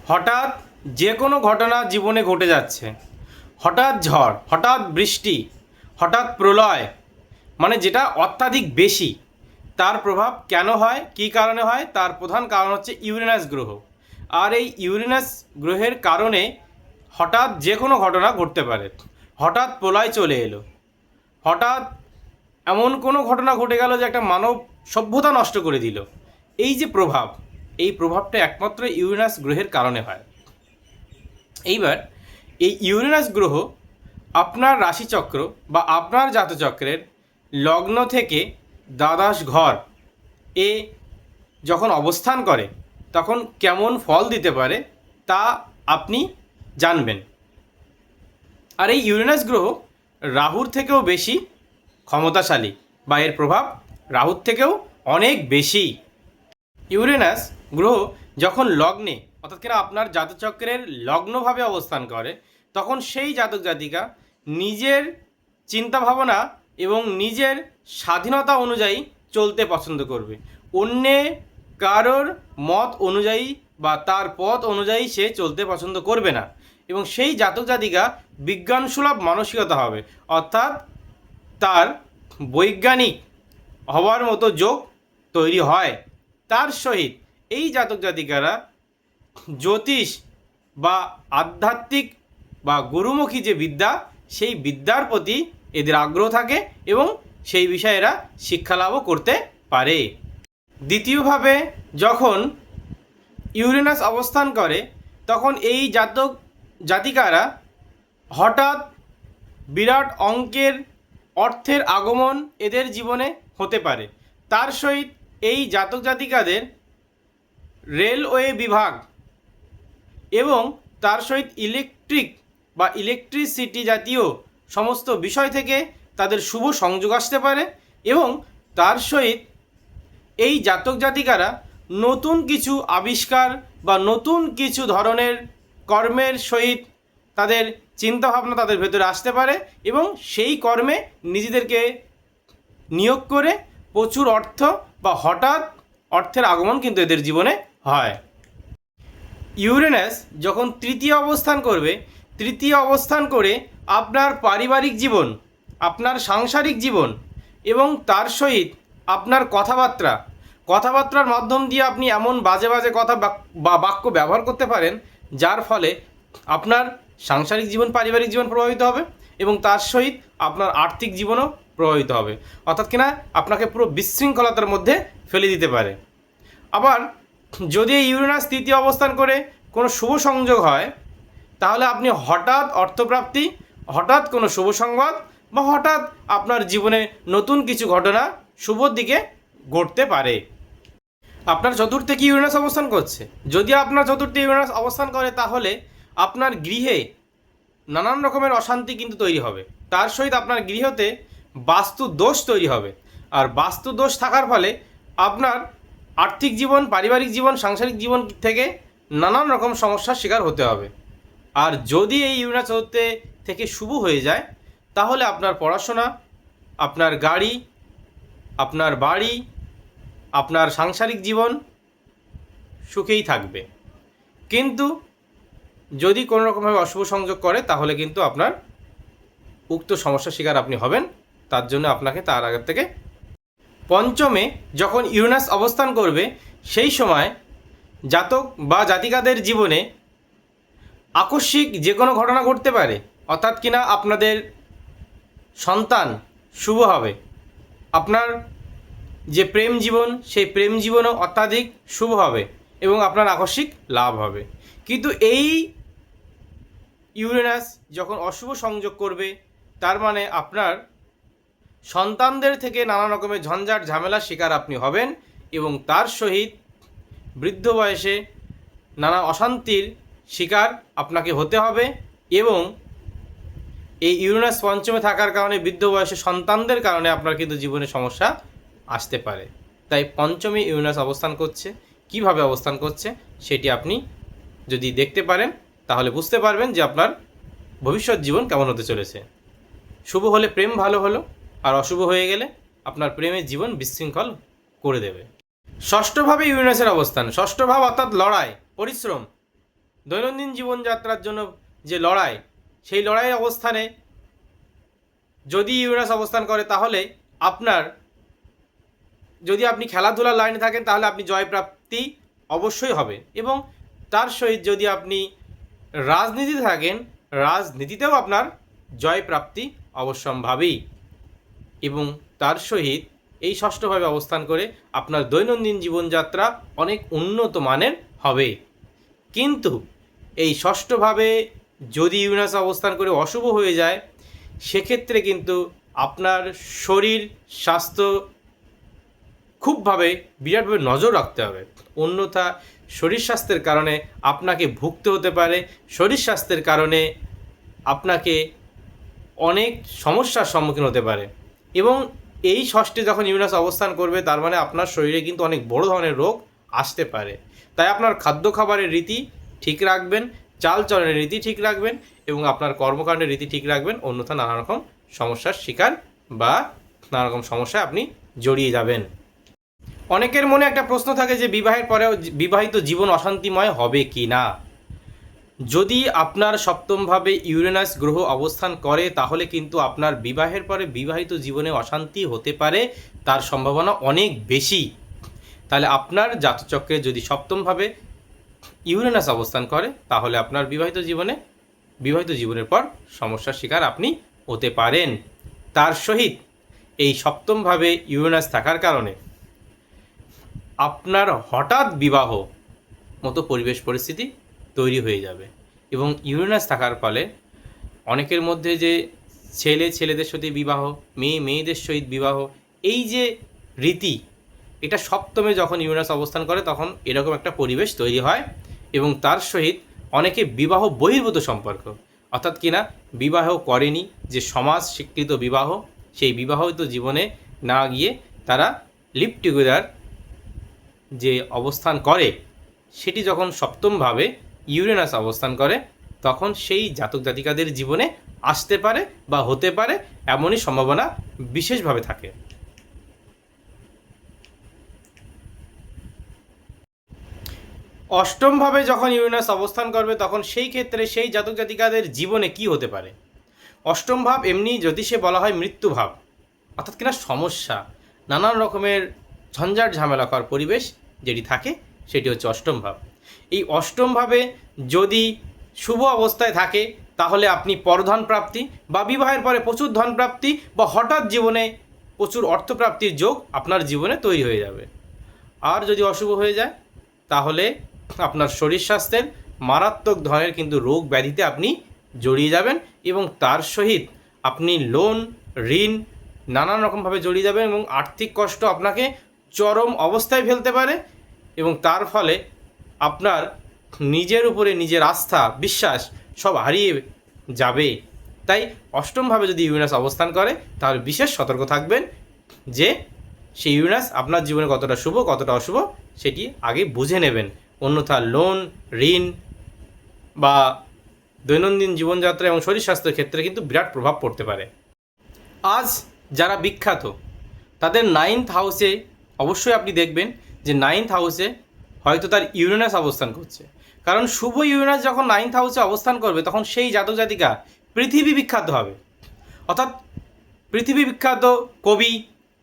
হঠাৎ যে কোনো ঘটনা জীবনে ঘটে যাচ্ছে, হঠাৎ ঝড়, হঠাৎ বৃষ্টি, হঠাৎ প্রলয়, মানে যেটা অত্যাধিক বেশি, তার প্রভাব কেন হয়, কী কারণে হয়? তার প্রধান কারণ হচ্ছে ইউরেনাস গ্রহ। আর এই ইউরেনাস গ্রহের কারণে হঠাৎ যে কোনো ঘটনা ঘটতে পারে। হঠাৎ প্রলয় চলে এলো, হঠাৎ এমন কোনো ঘটনা ঘটে গেল যে একটা মানব সভ্যতা নষ্ট করে দিল। এই যে প্রভাব, এই প্রভাবটা একমাত্র ইউরেনাস গ্রহের কারণে হয়। এইবার এই ইউরেনাস গ্রহ আপনার রাশিচক্র বা আপনার জাতচক্রের লগ্ন থেকে দ্বাদশ ঘর এ যখন অবস্থান করে তখন কেমন ফল দিতে পারে তা আপনি জানবেন। আর এই ইউরেনাস গ্রহ রাহুর থেকেও বেশি ক্ষমতাশালী, বা এর প্রভাব রাহুর থেকেও অনেক বেশি। ইউরেনাস গ্রহ যখন লগ্নে, অর্থাৎ কিনা আপনার জাতচক্রের লগ্নভাবে অবস্থান করে, তখন সেই জাতক জাতিকা নিজের চিন্তাভাবনা এবং নিজের স্বাধীনতা অনুযায়ী চলতে পছন্দ করবে। অন্যে কারোর মত অনুযায়ী বা তার পথ অনুযায়ী সে চলতে পছন্দ করবে না, এবং সেই জাতক জাতিকা বিজ্ঞানসুলভ মানসিকতা হবে, অর্থাৎ তার বৈজ্ঞানিক হওয়ার মতো যোগ তৈরি হয়। তার সহিত এই জাতক জাতিকারা জ্যোতিষ বা আধ্যাত্মিক বা গুরুমুখী যে বিদ্যা, সেই বিদ্যার প্রতি এদের আগ্রহ থাকে এবং সেই বিষয়ে এরা শিক্ষালাভও করতে পারে। দ্বিতীয়ভাবে যখন ইউরেনাস অবস্থান করে তখন এই জাতক জাতিকারা হঠাৎ বিরাট অঙ্কের অর্থের আগমন এদের জীবনে হতে পারে। তার সহিত এই জাতক জাতিকাদের রেলওয়ে বিভাগ এবং তার সহিত ইলেকট্রিক বা ইলেকট্রিসিটি জাতীয় সমস্ত বিষয় থেকে তাদের শুভ সংযোগ আসতে পারে, এবং তার সহিত এই জাতক জাতিকারা নতুন কিছু আবিষ্কার বা নতুন কিছু ধরনের কর্মের সহিত তাদের চিন্তাভাবনা তাদের ভেতরে আসতে পারে, এবং সেই কর্মে নিজেদেরকে নিয়োগ করে প্রচুর অর্থ বা হঠাৎ অর্থের আগমন কিন্তু এদের জীবনে হয়। ইউরেনাস যখন তৃতীয় অবস্থান করবে, তৃতীয় অবস্থান করে আপনার পারিবারিক জীবন, আপনার সাংসারিক জীবন এবং তার সহিত আপনার কথাবার্তার মাধ্যম দিয়ে আপনি এমন বাজে বাজে কথা বা বাক্য ব্যবহার করতে পারেন যার ফলে আপনার সাংসারিক জীবন, পারিবারিক জীবন প্রভাবিত হবে, এবং তার সহিত আপনার আর্থিক জীবনও প্রভাবিত হবে, অর্থাৎ কিনা আপনাকে পুরো বিশৃঙ্খলতার মধ্যে ফেলে দিতে পারে। আবার যদি ইউরেনাস তৃতীয় অবস্থান করে কোনো শুভ সংযোগ হয়, তাহলে আপনি হঠাৎ অর্থপ্রাপ্তি, হঠাৎ কোনো শুভ সংবাদ বা হঠাৎ আপনার জীবনে নতুন কিছু ঘটনা শুভর দিকে ঘটতে পারে। আপনার চতুর্থে কি ইউরেনাস অবস্থান করছে? যদি আপনার চতুর্থে ইউরেনাস অবস্থান করে তাহলে আপনার গৃহে নানান রকমের অশান্তি কিন্তু তৈরি হবে। তার সহিত আপনার গৃহতে বাস্তু দোষ তৈরি হবে, আর বাস্তু দোষ থাকার ফলে আপনার আর্থিক জীবন, পারিবারিক জীবন, সাংসারিক জীবন থেকে নানান রকম সমস্যার শিকার হতে হবে। আর যদি এই ইউরেনাস চতুর্থে থেকে শুভ হয়ে যায় তাহলে আপনার পড়াশোনা, আপনার গাড়ি, আপনার বাড়ি, আপনার সাংসারিক জীবন সুখেই থাকবে। কিন্তু যদি কোনো রকমভাবে অশুভ সংযোগ করে তাহলে কিন্তু আপনার উক্ত সমস্যার শিকার আপনি হবেন। তার জন্য আপনাকে তার আগের থেকে পঞ্চমে যখন ইউরেনাস অবস্থান করবে সেই সময় জাতক বা জাতিকাদের জীবনে আকস্মিক যে কোনো ঘটনা ঘটতে পারে, অর্থাৎ কিনা আপনাদের সন্তান শুভ হবে, আপনার যে প্রেম জীবন সেই প্রেম জীবনও অত্যাধিক শুভ হবে এবং আপনার আকস্মিক লাভ হবে। কিন্তু এই ইউরেনাস যখন অশুভ সংযোগ করবে তার মানে আপনার সন্তানদের থেকে নানা রকমের ঝঞ্ঝাট ঝামেলার শিকার আপনি হবেন, এবং তার সহিত বৃদ্ধ বয়সে নানা অশান্তির শিকার আপনাকে হতে হবে, এবং এই ইউরেনাস পঞ্চমে থাকার কারণে বৃদ্ধ বয়সে সন্তানদের কারণে আপনার কিন্তু জীবনে সমস্যা আসতে পারে। তাই পঞ্চমে ইউরেনাস অবস্থান করছে, কিভাবে অবস্থান করছে সেটি আপনি যদি দেখতে পারেন তাহলে বুঝতে পারবেন যে আপনার ভবিষ্যৎ জীবন কেমন হতে চলেছে। শুভ হলে প্রেম ভালো হলো, আর অশুভ হয়ে গেলে আপনার প্রেমের জীবন বিশৃঙ্খল করে দেবে। ষষ্ঠভাবে ইউরেনাসের অবস্থান, ষষ্ঠ ভাব অর্থাৎ লড়াই, পরিশ্রম, দৈনন্দিন জীবনযাত্রার জন্য যে লড়াই, সেই লড়াইয়ের অবস্থানে যদি ইউরেনাস অবস্থান করে তাহলে আপনার, যদি আপনি খেলাধুলার লাইনে থাকেন তাহলে আপনি জয়প্রাপ্তি অবশ্যই হবে। এবং তার সহিত যদি আপনি রাজনীতিতে থাকেন, রাজনীতিতেও আপনার জয়প্রাপ্তি অবশ্যম্ভাবী। এবং তার সহিত এই ষষ্ঠভাবে অবস্থান করে আপনার দৈনন্দিন জীবনযাত্রা অনেক উন্নত মানের হবে। কিন্তু এই ষষ্ঠভাবে যদি ইউরেনাস অবস্থান করে অশুভ হয়ে যায়, সেক্ষেত্রে কিন্তু আপনার শরীর স্বাস্থ্য খুবভাবে বিরাটভাবে নজর রাখতে হবে। অন্যথা শরীর স্বাস্থ্যের কারণে আপনাকে ভুগতে হতে পারে, শরীর স্বাস্থ্যের কারণে আপনাকে অনেক সমস্যার সম্মুখীন হতে পারে। এবং এই ষষ্ঠে যখন ইউরেনাস অবস্থান করবে তার মানে আপনার শরীরে কিন্তু অনেক বড় ধরনের রোগ আসতে পারে। তাই আপনার খাদ্য খাবারের রীতি ঠিক রাখবেন, চালচলনের রীতি ঠিক রাখবেন এবং আপনার কর্মকাণ্ডের রীতি ঠিক রাখবেন। অন্যথা নানা রকম সমস্যার শিকার বা নানা রকম সমস্যায় আপনি জড়িয়ে যাবেন। অনেকের মনে একটা প্রশ্ন থাকে যে বিবাহের পরেও বিবাহিত জীবন অশান্তিময় হবে কি না। যদি আপনার সপ্তমভাবে ইউরেনাস গ্রহ অবস্থান করে তাহলে কিন্তু আপনার বিবাহের পরে বিবাহিত জীবনে অশান্তি হতে পারে, তার সম্ভাবনা অনেক বেশি। তাহলে আপনার জাতচক্রে যদি সপ্তমভাবে ইউরেনাস অবস্থান করে তাহলে আপনার বিবাহিত জীবনের পর সমস্যার শিকার আপনি হতে পারেন। তার সহিত এই সপ্তমভাবে ইউরেনাস থাকার কারণে আপনার হঠাৎ বিবাহ মতো পরিবেশ পরিস্থিতি তৈরি হয়ে যাবে। এবং ইউরেনাস থাকার ফলে অনেকের মধ্যে যে ছেলেদের সহিত বিবাহ, মেয়েদের সহিত বিবাহ, এই যে রীতি, এটা সপ্তমে যখন ইউরেনাস অবস্থান করে তখন এরকম একটা পরিবেশ তৈরি হয়। এবং তার সহিত অনেকে বিবাহ বহির্ভূত সম্পর্ক, অর্থাৎ কিনা বিবাহ করেনি, যে সমাজ স্বীকৃত বিবাহ, সেই বিবাহিত জীবনে না গিয়ে তারা লিভ টুগেদার যে অবস্থান করে, সেটি যখন সপ্তমভাবে ইউরেনাস অবস্থান করে তখন সেই জাতক জাতিকাদের জীবনে আসতে পারে বা হতে পারে, এমনই সম্ভাবনা বিশেষভাবে থাকে। অষ্টমভাবে যখন ইউরেনাস অবস্থান করবে তখন সেই ক্ষেত্রে সেই জাতক জাতিকাদের জীবনে কি হতে পারে। অষ্টম ভাব এমনি জ্যোতিষে বলা হয় মৃত্যু ভাব, অর্থাৎ কিনা সমস্যা, নানান রকমের ঝঞ্ঝাট ঝামেলাকর পরিবেশ যেটি থাকে সেটি হচ্ছে অষ্টম ভাব। এই অষ্টম ভাবে যদি শুভ অবস্থায় থাকে তাহলে আপনি পরধন প্রাপ্তি বা বিবাহের পরে প্রচুর ধন প্রাপ্তি বা হঠাৎ জীবনে প্রচুর অর্থপ্রাপ্তির যোগ আপনার জীবনে তৈরি হয়ে যাবে। আর যদি অশুভ হয়ে যায় তাহলে আপনার শরীর স্বাস্থ্যের মারাত্মক ধরনের কিন্তু রোগ ব্যাধিতে আপনি জড়িয়ে যাবেন এবং তার সহিত আপনি লোন, ঋণ নানান রকমভাবে জড়িয়ে যাবেন এবং আর্থিক কষ্ট আপনাকে চরম অবস্থায় ফেলতে পারে এবং তার ফলে আপনার নিজের উপরে নিজের আস্থা, বিশ্বাস সব হারিয়ে যাবে। তাই অষ্টমভাবে যদি ইউরেনাস অবস্থান করে তাহলে বিশেষ সতর্ক থাকবেন যে সেই ইউরেনাস আপনার জীবনে কতটা শুভ কতটা অশুভ সেটি আগে বুঝে নেবেন। অন্যথা লোন, ঋণ বা দৈনন্দিন জীবনযাত্রা এবং শরীর স্বাস্থ্যের ক্ষেত্রে কিন্তু বিরাট প্রভাব পড়তে পারে। আজ যারা বিখ্যাত তাদের 9th হাউসে অবশ্যই আপনি দেখবেন যে 9th হাউসে হয়তো তার ইউরেনাস অবস্থান করছে। কারণ শুভ ইউরেনাস যখন 9th হাউসে অবস্থান করবে তখন সেই জাতক জাতিকা পৃথিবী বিখ্যাত হবে, অর্থাৎ পৃথিবী বিখ্যাত কবি,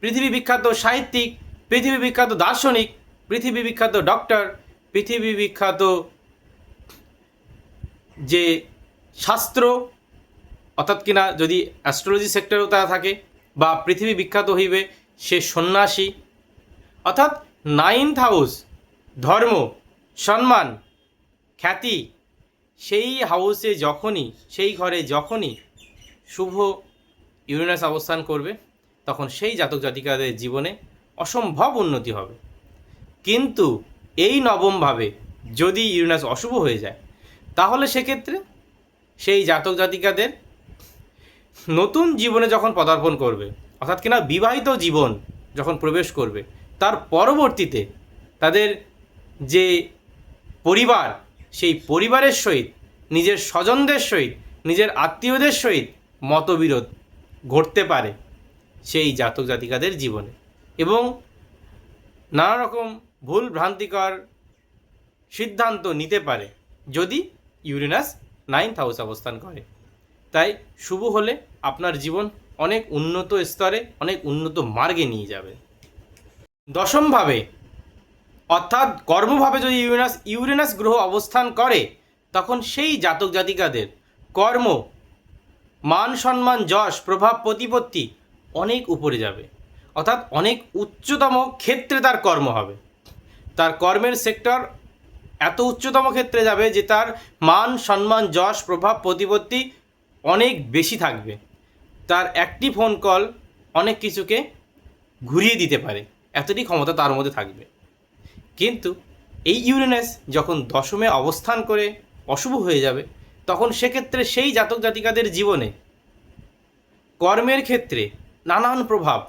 পৃথিবী বিখ্যাত সাহিত্যিক, পৃথিবী বিখ্যাত দার্শনিক, পৃথিবী বিখ্যাত ডক্টর, পৃথিবী বিখ্যাত যে শাস্ত্র, অর্থাৎ কিনা যদি অ্যাস্ট্রোলজি সেক্টরেও তারা থাকে, বা পৃথিবী বিখ্যাত হইবে সে সন্ন্যাসী। অর্থাৎ 9th হাউস ধর্ম, সম্মান, খ্যাতি, সেই হাউসে যখনই, সেই ঘরে যখনই শুভ ইউরেনাস অবস্থান করবে তখন সেই জাতক জাতিকাদের জীবনে অসম্ভব উন্নতি হবে। কিন্তু এই নবমভাবে যদি ইউরেনাস অশুভ হয়ে যায় তাহলে সেক্ষেত্রে সেই জাতক জাতিকাদের নতুন জীবনে যখন পদার্পণ করবে, অর্থাৎ কিনা বিবাহিত জীবন যখন প্রবেশ করবে, তার পরবর্তীতে তাদের যে পরিবার, সেই পরিবারের সহিত, নিজের স্বজনদের সহিত, নিজের আত্মীয়দের সহিত মতবিরোধ ঘটতে পারে সেই জাতক জাতিকাদের জীবনে এবং নানা রকম ভুল ভ্রান্তিকর সিদ্ধান্ত নিতে পারে যদি ইউরেনাস 9th হাউসে অবস্থান করে। তাই শুভ হলে আপনার জীবন অনেক উন্নত স্তরে, অনেক উন্নত মার্গে নিয়ে যাবে। দশমভাবে অর্থাৎ কর্মভাবে যদি ইউরেনাস গ্রহ অবস্থান করে, তখন সেই জাতক জাতিকাদের কর্ম, মান সম্মান, যশ, প্রভাব, প্রতিপত্তি অনেক উপরে যাবে। অর্থাৎ অনেক উচ্চতম ক্ষেত্রে তার কর্ম হবে। তার কর্মের সেক্টর এত উচ্চতম ক্ষেত্রে যাবে যে তার মান সম্মান, যশ, প্রভাব, প্রতিপত্তি অনেক বেশি থাকবে। তার একটি ফোন কল অনেক কিছুকে ঘুরিয়ে দিতে পারে, এতটি ক্ষমতা তার মধ্যে থাকবে। কিন্তু এই ইউরেনাস যখন দশমে অবস্থান করে অশুভ হয়ে যাবে, তখন সেক্ষেত্রে সেই জাতক জাতিকাদের জীবনে কর্মের ক্ষেত্রে নানান প্রভাব,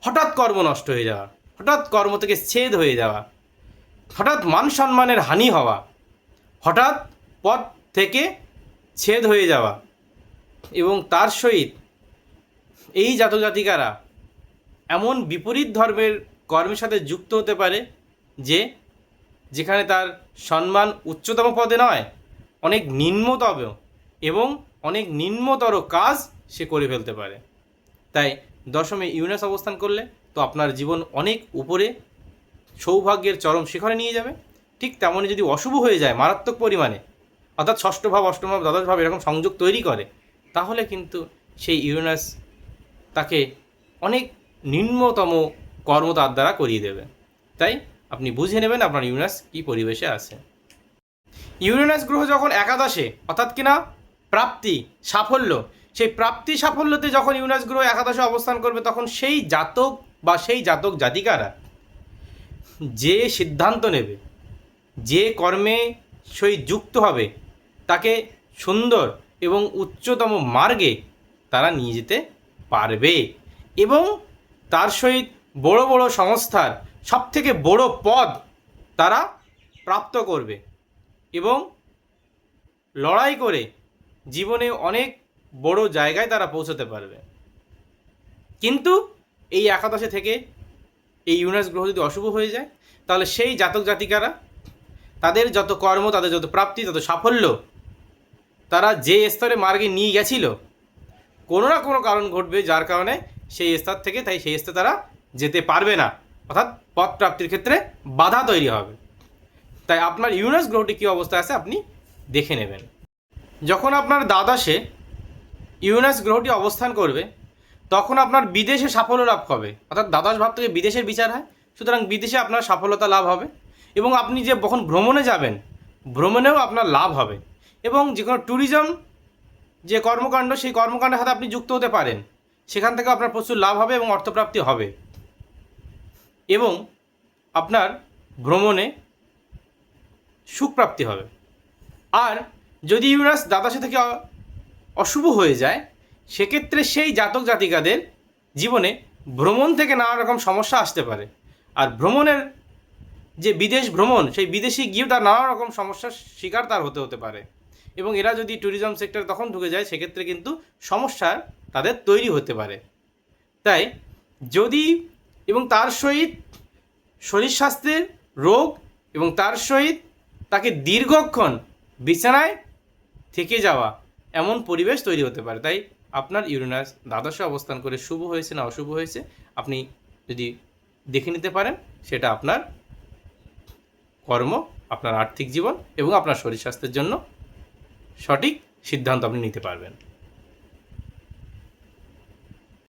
হঠাৎ কর্ম নষ্ট হয়ে যাওয়া, হঠাৎ কর্ম থেকে ছেদ হয়ে যাওয়া, হঠাৎ মান সম্মানের হানি হওয়া, হঠাৎ পদ থেকে ছেদ হয়ে যাওয়া, এবং তার সহিত এই জাতক জাতিকারা এমন বিপরীত ধর্মের কর্মের সাথে যুক্ত হতে পারে যেখানে তার সম্মান উচ্চতম পদে নয়, অনেক নিম্নতম এবং অনেক নিম্নতর কাজ সে করে ফেলতে পারে। তাই দশমে ইউরেনাস অবস্থান করলে তো আপনার জীবন অনেক উপরে সৌভাগ্যের চরম শিখরে নিয়ে যাবে। ঠিক তেমনই যদি অশুভ হয়ে যায় মারাত্মক পরিমাণে, অর্থাৎ ষষ্ঠ ভাব, অষ্টম ভাব, দ্বাদশ ভাব এরকম সংযোগ তৈরি করে, তাহলে কিন্তু সেই ইউরেনাস তাকে অনেক নিম্নতম কর্ম তার দ্বারা করিয়ে দেবে। তাই আপনি বুঝে নেবেন আপনার ইউরেনাস কী পরিবেশে আছে। ইউরেনাস গ্রহ যখন একাদশে, অর্থাৎ কিনা প্রাপ্তি, সাফল্য, সেই প্রাপ্তি সাফল্যতে যখন ইউরেনাস গ্রহ একাদশে অবস্থান করবে, তখন সেই জাতক বা সেই জাতক জাতিকারা যে সিদ্ধান্ত নেবে, যে কর্মে সহিত যুক্ত হবে, তাকে সুন্দর এবং উচ্চতম মার্গে তারা নিয়ে যেতে পারবে এবং তার সহিত বড় বড় সংস্থার সবথেকে বড় পদ তারা প্রাপ্ত করবে এবং লড়াই করে জীবনে অনেক বড় জায়গায় তারা পৌঁছতে পারবে। কিন্তু এই একাদশে থেকে এই ইউরেনাস গ্রহ যদি অশুভ হয়ে যায়, তাহলে সেই জাতক জাতিকারা তাদের যত কর্ম, তাদের যত প্রাপ্তি, তত সাফল্য তারা যে স্তরে মার্গে নিয়ে গেছিল, কোনো না কোনো কারণ ঘটবে যার কারণে সেই স্তর থেকে সেই স্তরে তারা যেতে পারবে না, অর্থাৎ পদ প্রাপ্তির ক্ষেত্রে বাধা তৈরি হবে। তাই আপনার ইউরেনাস গ্রহটি কী অবস্থায় আছে আপনি দেখে নেবেন। যখন আপনার দ্বাদশে ইউরেনাস গ্রহটি অবস্থান করবে, তখন আপনার বিদেশে সাফল্য লাভ হবে, অর্থাৎ দ্বাদশ ভাব থেকে বিদেশের বিচার হয়, সুতরাং বিদেশে আপনার সফলতা লাভ হবে এবং আপনি যে যখন ভ্রমণে যাবেন, ভ্রমণেও আপনার লাভ হবে এবং যে কোনো ট্যুরিজম যে কর্মকাণ্ড, সেই কর্মকাণ্ডের সাথে আপনি যুক্ত হতে পারেন, সেখান থেকে আপনার প্রচুর লাভ হবে এবং অর্থপ্রাপ্তি হবে এবং আপনার ভ্রমণে সুখপ্রাপ্তি হবে। আর যদি ইউরেনাস দ্বাদশে থেকে অশুভ হয়ে যায়, সেক্ষেত্রে সেই জাতক জাতিকাদের জীবনে ভ্রমণ থেকে নানা রকম সমস্যা আসতে পারে। আর ভ্রমণের যে বিদেশ ভ্রমণ, সেই বিদেশে গিয়েও তার নানা রকম সমস্যার শিকার তার হতে পারে এবং এরা যদি ট্যুরিজম সেক্টরে তখন ঢুকে যায়, সেক্ষেত্রে কিন্তু সমস্যা তাদের তৈরি হতে পারে। তাই যদি এবং তার সহিত শরীর স্বাস্থ্যের রোগ এবং তার সহিত তাকে দীর্ঘক্ষণ বিছানায় থেকে যাওয়া এমন পরিবেশ তৈরি হতে পারে। তাই আপনার ইউরেনাস দ্বাদশে অবস্থান করে শুভ হয়েছে না অশুভ হয়েছে আপনি যদি দেখে নিতে পারেন, সেটা আপনার কর্ম, আপনার আর্থিক জীবন এবং আপনার শরীর স্বাস্থ্যের জন্য সঠিক সিদ্ধান্ত আপনি নিতে পারবেন।